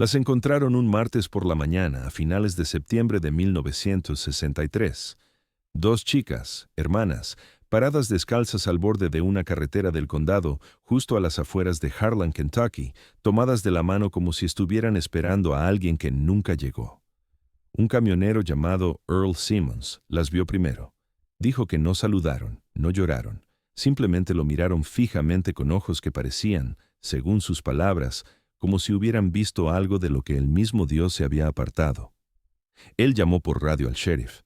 Las encontraron un martes por la mañana, a finales de septiembre de 1963. Dos chicas, hermanas, paradas descalzas al borde de una carretera del condado, justo a las afueras de Harlan, Kentucky, tomadas de la mano como si estuvieran esperando a alguien que nunca llegó. Un camionero llamado Earl Simmons las vio primero. Dijo que no saludaron, no lloraron, simplemente lo miraron fijamente con ojos que parecían, según sus palabras, como si hubieran visto algo de lo que el mismo Dios se había apartado. Él llamó por radio al sheriff.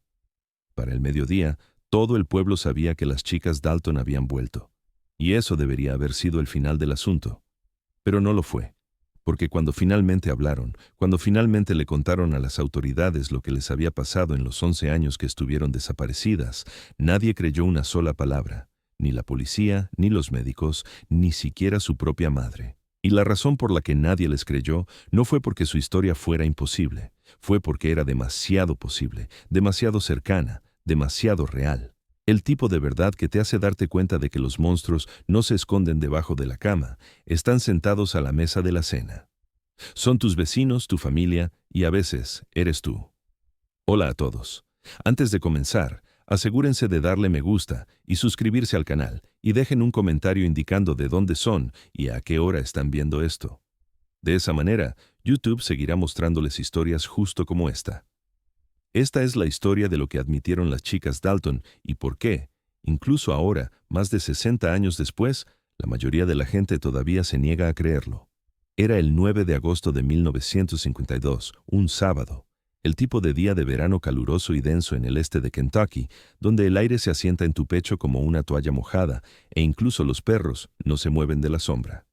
Para el mediodía, todo el pueblo sabía que las chicas Dalton habían vuelto, y eso debería haber sido el final del asunto. Pero no lo fue, porque cuando finalmente hablaron, cuando finalmente le contaron a las autoridades lo que les había pasado en los 11 años que estuvieron desaparecidas, nadie creyó una sola palabra, ni la policía, ni los médicos, ni siquiera su propia madre. Y la razón por la que nadie les creyó no fue porque su historia fuera imposible, fue porque era demasiado posible, demasiado cercana, demasiado real. El tipo de verdad que te hace darte cuenta de que los monstruos no se esconden debajo de la cama, están sentados a la mesa de la cena. Son tus vecinos, tu familia y a veces eres tú. Hola a todos. Antes de comenzar, asegúrense de darle me gusta y suscribirse al canal y dejen un comentario indicando de dónde son y a qué hora están viendo esto. De esa manera, YouTube seguirá mostrándoles historias justo como esta. Esta es la historia de lo que admitieron las chicas Dalton y por qué, incluso ahora, más de 60 años después, la mayoría de la gente todavía se niega a creerlo. Era el 9 de agosto de 1952, un sábado, el tipo de día de verano caluroso y denso en el este de Kentucky, donde el aire se asienta en tu pecho como una toalla mojada e incluso los perros no se mueven de la sombra.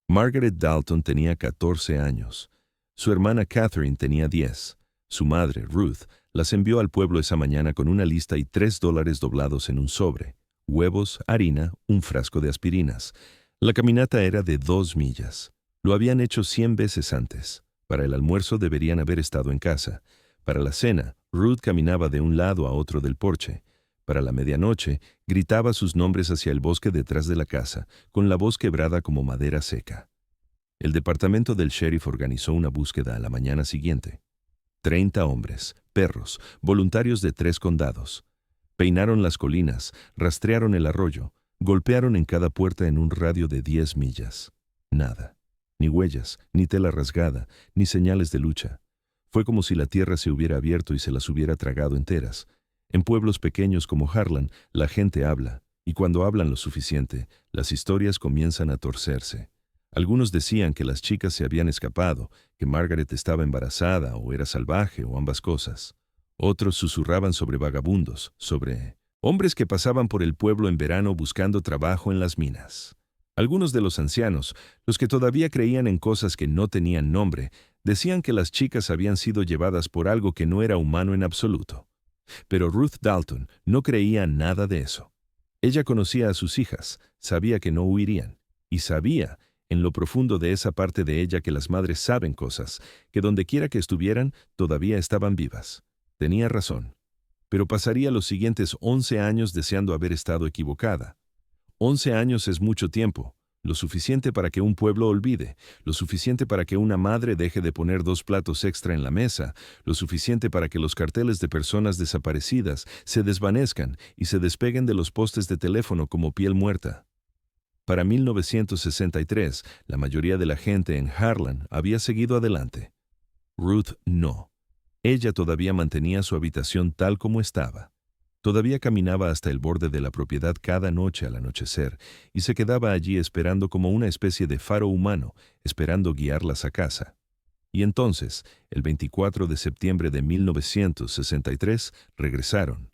Margaret Dalton tenía 14 años. Su hermana Catherine tenía 10. Su madre, Ruth, las envió al pueblo esa mañana con una lista y $3 doblados en un sobre, huevos, harina, un frasco de aspirinas. La caminata era de 2 millas. Lo habían hecho 100 veces antes. Para el almuerzo deberían haber estado en casa. Para la cena, Ruth caminaba de un lado a otro del porche. Para la medianoche, gritaba sus nombres hacia el bosque detrás de la casa, con la voz quebrada como madera seca. El departamento del sheriff organizó una búsqueda a la mañana siguiente. 30 hombres, perros, voluntarios de 3 condados. Peinaron las colinas, rastrearon el arroyo, golpearon en cada puerta en un radio de 10 millas. Nada. Ni huellas, ni tela rasgada, ni señales de lucha. Fue como si la tierra se hubiera abierto y se las hubiera tragado enteras. En pueblos pequeños como Harlan, la gente habla, y cuando hablan lo suficiente, las historias comienzan a torcerse. Algunos decían que las chicas se habían escapado, que Margaret estaba embarazada o era salvaje o ambas cosas. Otros susurraban sobre vagabundos, sobre hombres que pasaban por el pueblo en verano buscando trabajo en las minas. Algunos de los ancianos, los que todavía creían en cosas que no tenían nombre, decían que las chicas habían sido llevadas por algo que no era humano en absoluto. Pero Ruth Dalton no creía nada de eso. Ella conocía a sus hijas, sabía que no huirían, y sabía, en lo profundo de esa parte de ella, que las madres saben cosas, que dondequiera que estuvieran, todavía estaban vivas. Tenía razón. Pero pasaría los siguientes 11 años deseando haber estado equivocada. 11 años es mucho tiempo, lo suficiente para que un pueblo olvide, lo suficiente para que una madre deje de poner 2 platos extra en la mesa, lo suficiente para que los carteles de personas desaparecidas se desvanezcan y se despeguen de los postes de teléfono como piel muerta. Para 1963, la mayoría de la gente en Harlan había seguido adelante. Ruth no. Ella todavía mantenía su habitación tal como estaba. Todavía caminaba hasta el borde de la propiedad cada noche al anochecer y se quedaba allí esperando como una especie de faro humano, esperando guiarlas a casa. Y entonces, el 24 de septiembre de 1963, regresaron.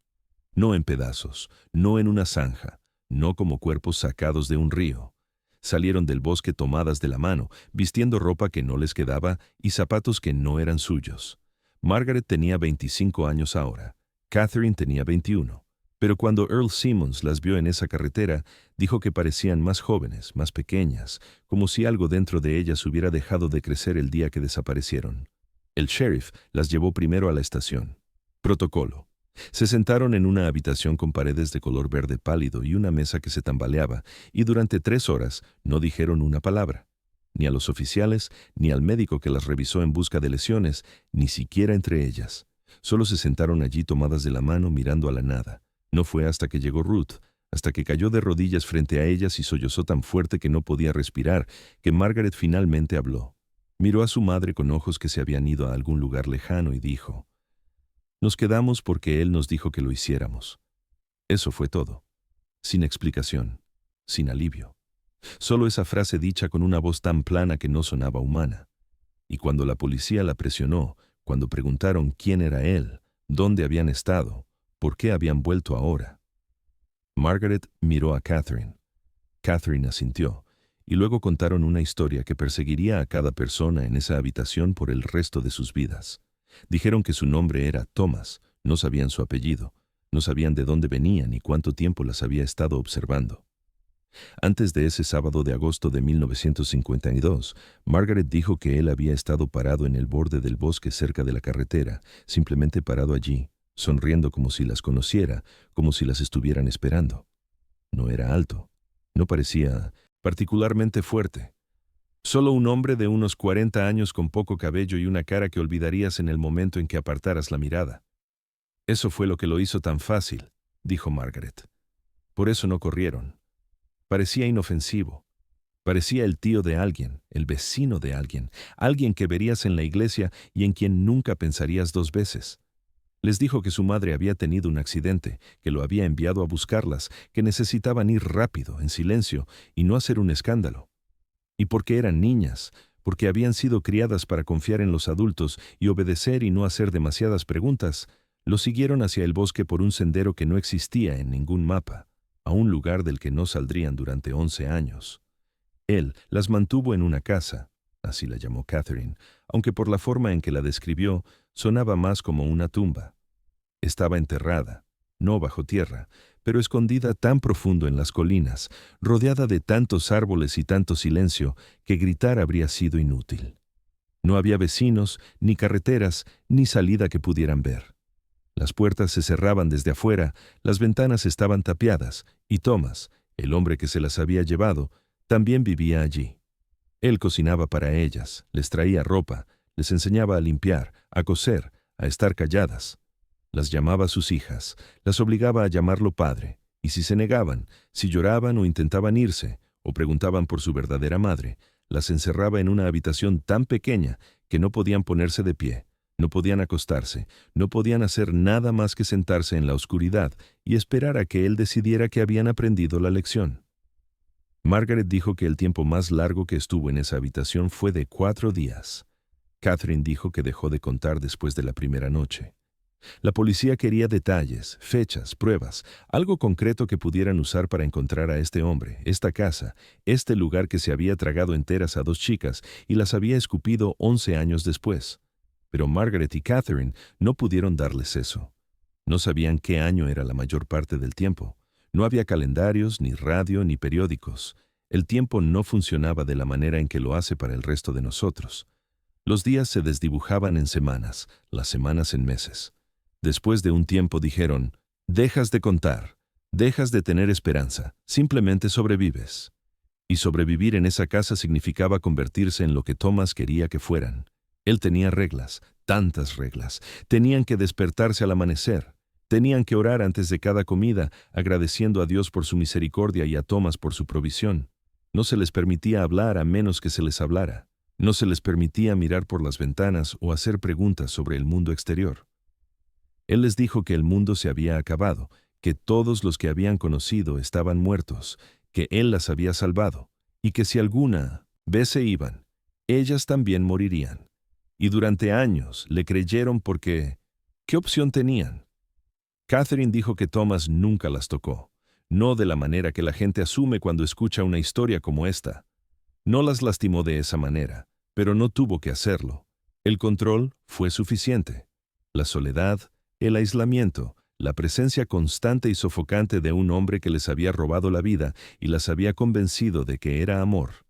No en pedazos, no en una zanja, no como cuerpos sacados de un río. Salieron del bosque tomadas de la mano, vistiendo ropa que no les quedaba y zapatos que no eran suyos. Margaret tenía 25 años ahora. Catherine tenía 21, pero cuando Earl Simmons las vio en esa carretera, dijo que parecían más jóvenes, más pequeñas, como si algo dentro de ellas hubiera dejado de crecer el día que desaparecieron. El sheriff las llevó primero a la estación. Protocolo. Se sentaron en una habitación con paredes de color verde pálido y una mesa que se tambaleaba, y durante 3 horas no dijeron una palabra. ni a los oficiales, ni al médico que las revisó en busca de lesiones, ni siquiera entre ellas. Solo se sentaron allí tomadas de la mano mirando a la nada. No fue hasta que llegó Ruth, hasta que cayó de rodillas frente a ellas y sollozó tan fuerte que no podía respirar, que Margaret finalmente habló. Miró a su madre con ojos que se habían ido a algún lugar lejano y dijo: «Nos quedamos porque él nos dijo que lo hiciéramos». Eso fue todo. Sin explicación, sin alivio. Solo esa frase dicha con una voz tan plana que no sonaba humana. Y cuando la policía la presionó, cuando preguntaron quién era él, dónde habían estado, por qué habían vuelto ahora, Margaret miró a Catherine. Catherine asintió, y luego contaron una historia que perseguiría a cada persona en esa habitación por el resto de sus vidas. Dijeron que su nombre era Thomas, no sabían su apellido, no sabían de dónde venía ni cuánto tiempo las había estado observando. Antes de ese sábado de agosto de 1952, Margaret dijo que él había estado parado en el borde del bosque cerca de la carretera, simplemente parado allí, sonriendo como si las conociera, como si las estuvieran esperando. No era alto, no parecía particularmente fuerte. Solo un hombre de unos 40 años con poco cabello y una cara que olvidarías en el momento en que apartaras la mirada. Eso fue lo que lo hizo tan fácil, dijo Margaret. Por eso no corrieron. Parecía inofensivo. Parecía el tío de alguien, el vecino de alguien, alguien que verías en la iglesia y en quien nunca pensarías dos veces. Les dijo que su madre había tenido un accidente, que lo había enviado a buscarlas, que necesitaban ir rápido, en silencio, y no hacer un escándalo. Y porque eran niñas, porque habían sido criadas para confiar en los adultos y obedecer y no hacer demasiadas preguntas, lo siguieron hacia el bosque por un sendero que no existía en ningún mapa, a un lugar del que no saldrían durante 11 años. Él las mantuvo en una casa, así la llamó Catherine, aunque por la forma en que la describió, sonaba más como una tumba. Estaba enterrada, no bajo tierra, pero escondida tan profundo en las colinas, rodeada de tantos árboles y tanto silencio, que gritar habría sido inútil. No había vecinos, ni carreteras, ni salida que pudieran ver. Las puertas se cerraban desde afuera, las ventanas estaban tapiadas, y Thomas, el hombre que se las había llevado, también vivía allí. Él cocinaba para ellas, les traía ropa, les enseñaba a limpiar, a coser, a estar calladas. Las llamaba sus hijas, las obligaba a llamarlo padre, y si se negaban, si lloraban o intentaban irse, o preguntaban por su verdadera madre, las encerraba en una habitación tan pequeña que no podían ponerse de pie. No podían acostarse, no podían hacer nada más que sentarse en la oscuridad y esperar a que él decidiera que habían aprendido la lección. Margaret dijo que el tiempo más largo que estuvo en esa habitación fue de 4 días. Catherine dijo que dejó de contar después de la primera noche. La policía quería detalles, fechas, pruebas, algo concreto que pudieran usar para encontrar a este hombre, esta casa, este lugar que se había tragado enteras a 2 chicas y las había escupido 11 años después. Pero Margaret y Catherine no pudieron darles eso. No sabían qué año era la mayor parte del tiempo. No había calendarios, ni radio, ni periódicos. El tiempo no funcionaba de la manera en que lo hace para el resto de nosotros. Los días se desdibujaban en semanas, las semanas en meses. Después de un tiempo dijeron: «Dejas de contar, dejas de tener esperanza, simplemente sobrevives». Y sobrevivir en esa casa significaba convertirse en lo que Thomas quería que fueran. Él tenía reglas, tantas reglas. Tenían que despertarse al amanecer. Tenían que orar antes de cada comida, agradeciendo a Dios por su misericordia y a Thomas por su provisión. No se les permitía hablar a menos que se les hablara. No se les permitía mirar por las ventanas o hacer preguntas sobre el mundo exterior. Él les dijo que el mundo se había acabado, que todos los que habían conocido estaban muertos, que Él las había salvado, y que si alguna vez se iban, ellas también morirían. Y durante años le creyeron porque, ¿qué opción tenían? Catherine dijo que Thomas nunca las tocó, no de la manera que la gente asume cuando escucha una historia como esta. No las lastimó de esa manera, pero no tuvo que hacerlo. El control fue suficiente. La soledad, el aislamiento, la presencia constante y sofocante de un hombre que les había robado la vida y las había convencido de que era amor.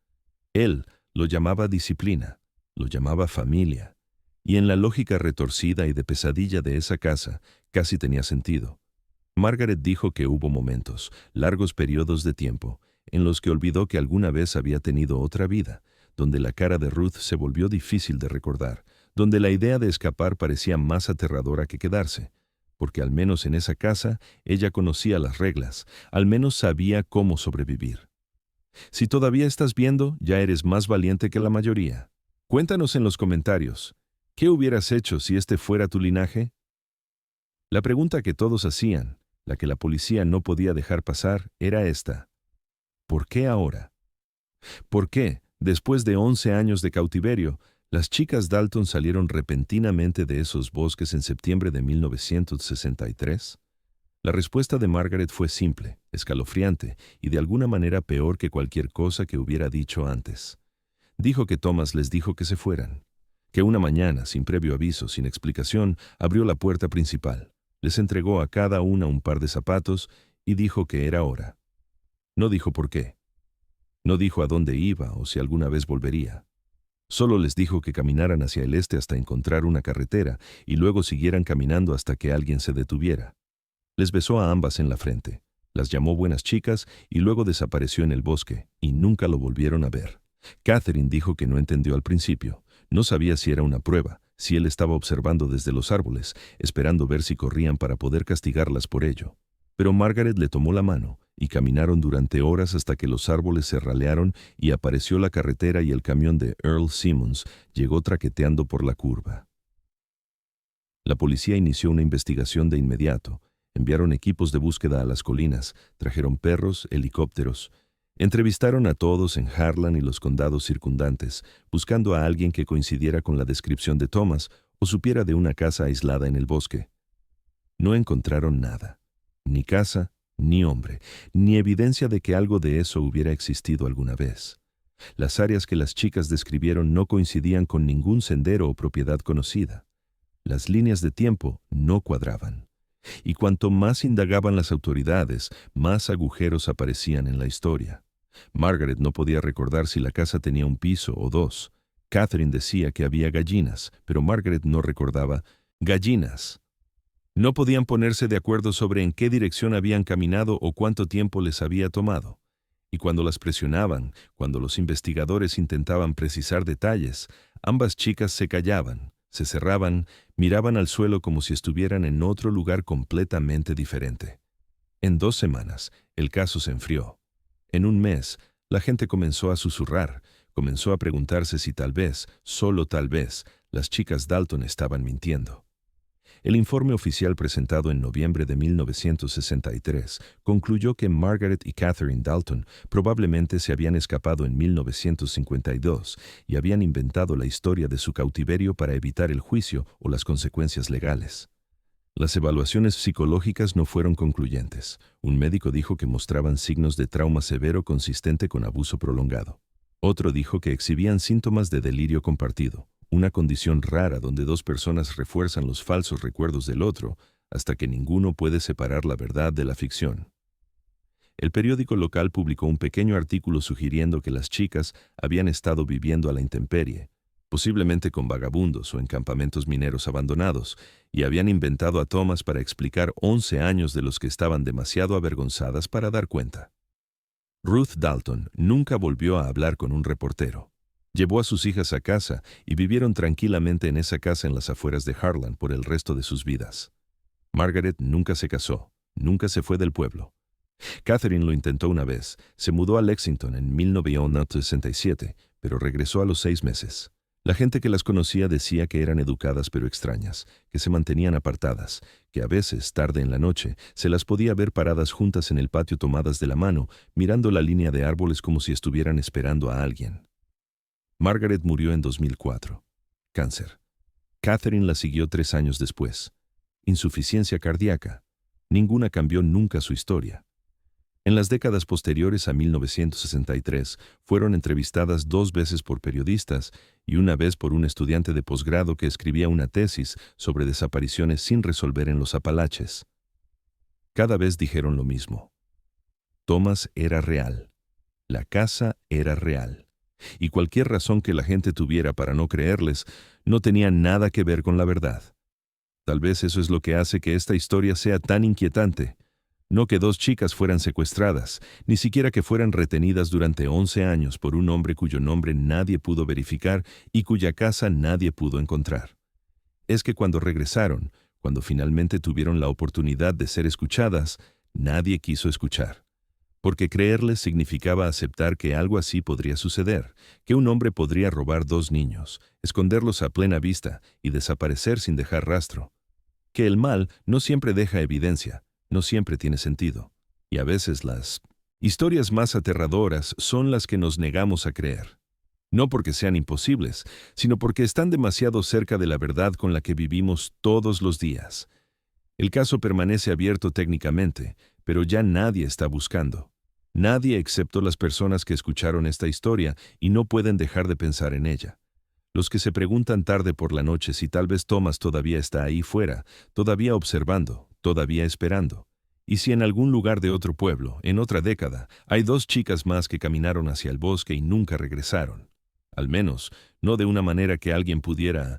Él lo llamaba disciplina. Lo llamaba familia, y en la lógica retorcida y de pesadilla de esa casa casi tenía sentido. Margaret dijo que hubo momentos, largos periodos de tiempo, en los que olvidó que alguna vez había tenido otra vida, donde la cara de Ruth se volvió difícil de recordar, donde la idea de escapar parecía más aterradora que quedarse, porque al menos en esa casa ella conocía las reglas, al menos sabía cómo sobrevivir. Si todavía estás viendo, ya eres más valiente que la mayoría. Cuéntanos en los comentarios, ¿qué hubieras hecho si este fuera tu linaje? La pregunta que todos hacían, la que la policía no podía dejar pasar, era esta: ¿por qué ahora? ¿Por qué, después de 11 años de cautiverio, las chicas Dalton salieron repentinamente de esos bosques en septiembre de 1963? La respuesta de Margaret fue simple, escalofriante y de alguna manera peor que cualquier cosa que hubiera dicho antes. Dijo que Thomas les dijo que se fueran, que una mañana, sin previo aviso, sin explicación, abrió la puerta principal, les entregó a cada una un par de zapatos y dijo que era hora. No dijo por qué. No dijo a dónde iba o si alguna vez volvería. Solo les dijo que caminaran hacia el este hasta encontrar una carretera y luego siguieran caminando hasta que alguien se detuviera. Les besó a ambas en la frente, las llamó buenas chicas y luego desapareció en el bosque y nunca lo volvieron a ver. Catherine dijo que no entendió al principio, no sabía si era una prueba, si él estaba observando desde los árboles, esperando ver si corrían para poder castigarlas por ello. Pero Margaret le tomó la mano y caminaron durante horas hasta que los árboles se ralearon y apareció la carretera y el camión de Earl Simmons llegó traqueteando por la curva. La policía inició una investigación de inmediato. Enviaron equipos de búsqueda a las colinas, trajeron perros, helicópteros. Entrevistaron a todos en Harlan y los condados circundantes, buscando a alguien que coincidiera con la descripción de Thomas o supiera de una casa aislada en el bosque. No encontraron nada, ni casa, ni hombre, ni evidencia de que algo de eso hubiera existido alguna vez. Las áreas que las chicas describieron no coincidían con ningún sendero o propiedad conocida. Las líneas de tiempo no cuadraban. Y cuanto más indagaban las autoridades, más agujeros aparecían en la historia. Margaret no podía recordar si la casa tenía un piso o dos. Catherine decía que había gallinas, pero Margaret no recordaba gallinas. No podían ponerse de acuerdo sobre en qué dirección habían caminado o cuánto tiempo les había tomado. Y cuando las presionaban, cuando los investigadores intentaban precisar detalles, ambas chicas se callaban, se cerraban, miraban al suelo como si estuvieran en otro lugar completamente diferente. En 2 semanas, el caso se enfrió. En un mes, la gente comenzó a susurrar, comenzó a preguntarse si tal vez, solo tal vez, las chicas Dalton estaban mintiendo. El informe oficial presentado en noviembre de 1963 concluyó que Margaret y Catherine Dalton probablemente se habían escapado en 1952 y habían inventado la historia de su cautiverio para evitar el juicio o las consecuencias legales. Las evaluaciones psicológicas no fueron concluyentes. Un médico dijo que mostraban signos de trauma severo consistente con abuso prolongado. Otro dijo que exhibían síntomas de delirio compartido, una condición rara donde 2 personas refuerzan los falsos recuerdos del otro hasta que ninguno puede separar la verdad de la ficción. El periódico local publicó un pequeño artículo sugiriendo que las chicas habían estado viviendo a la intemperie, posiblemente con vagabundos o en campamentos mineros abandonados, y habían inventado a Thomas para explicar 11 años de los que estaban demasiado avergonzadas para dar cuenta. Ruth Dalton nunca volvió a hablar con un reportero. Llevó a sus hijas a casa y vivieron tranquilamente en esa casa en las afueras de Harlan por el resto de sus vidas. Margaret nunca se casó, nunca se fue del pueblo. Catherine lo intentó una vez, se mudó a Lexington en 1967, pero regresó a los 6 meses. La gente que las conocía decía que eran educadas pero extrañas, que se mantenían apartadas, que a veces, tarde en la noche, se las podía ver paradas juntas en el patio tomadas de la mano, mirando la línea de árboles como si estuvieran esperando a alguien. Margaret murió en 2004. Cáncer. Catherine la siguió 3 años después. Insuficiencia cardíaca. Ninguna cambió nunca su historia. En las décadas posteriores a 1963, fueron entrevistadas 2 veces por periodistas y una vez por un estudiante de posgrado que escribía una tesis sobre desapariciones sin resolver en los Apalaches. Cada vez dijeron lo mismo. Thomas era real. La casa era real. Y cualquier razón que la gente tuviera para no creerles no tenía nada que ver con la verdad. Tal vez eso es lo que hace que esta historia sea tan inquietante. No que dos chicas fueran secuestradas, ni siquiera que fueran retenidas durante 11 años por un hombre cuyo nombre nadie pudo verificar y cuya casa nadie pudo encontrar. Es que cuando regresaron, cuando finalmente tuvieron la oportunidad de ser escuchadas, nadie quiso escuchar. Porque creerles significaba aceptar que algo así podría suceder, que un hombre podría robar dos niños, esconderlos a plena vista y desaparecer sin dejar rastro. Que el mal no siempre deja evidencia, no siempre tiene sentido. Y a veces las historias más aterradoras son las que nos negamos a creer. No porque sean imposibles, sino porque están demasiado cerca de la verdad con la que vivimos todos los días. El caso permanece abierto técnicamente, pero ya nadie está buscando. Nadie excepto las personas que escucharon esta historia y no pueden dejar de pensar en ella. Los que se preguntan tarde por la noche si tal vez Thomas todavía está ahí fuera, todavía observando, todavía esperando. Y si en algún lugar de otro pueblo, en otra década, hay dos chicas más que caminaron hacia el bosque y nunca regresaron. Al menos, no de una manera que alguien pudiera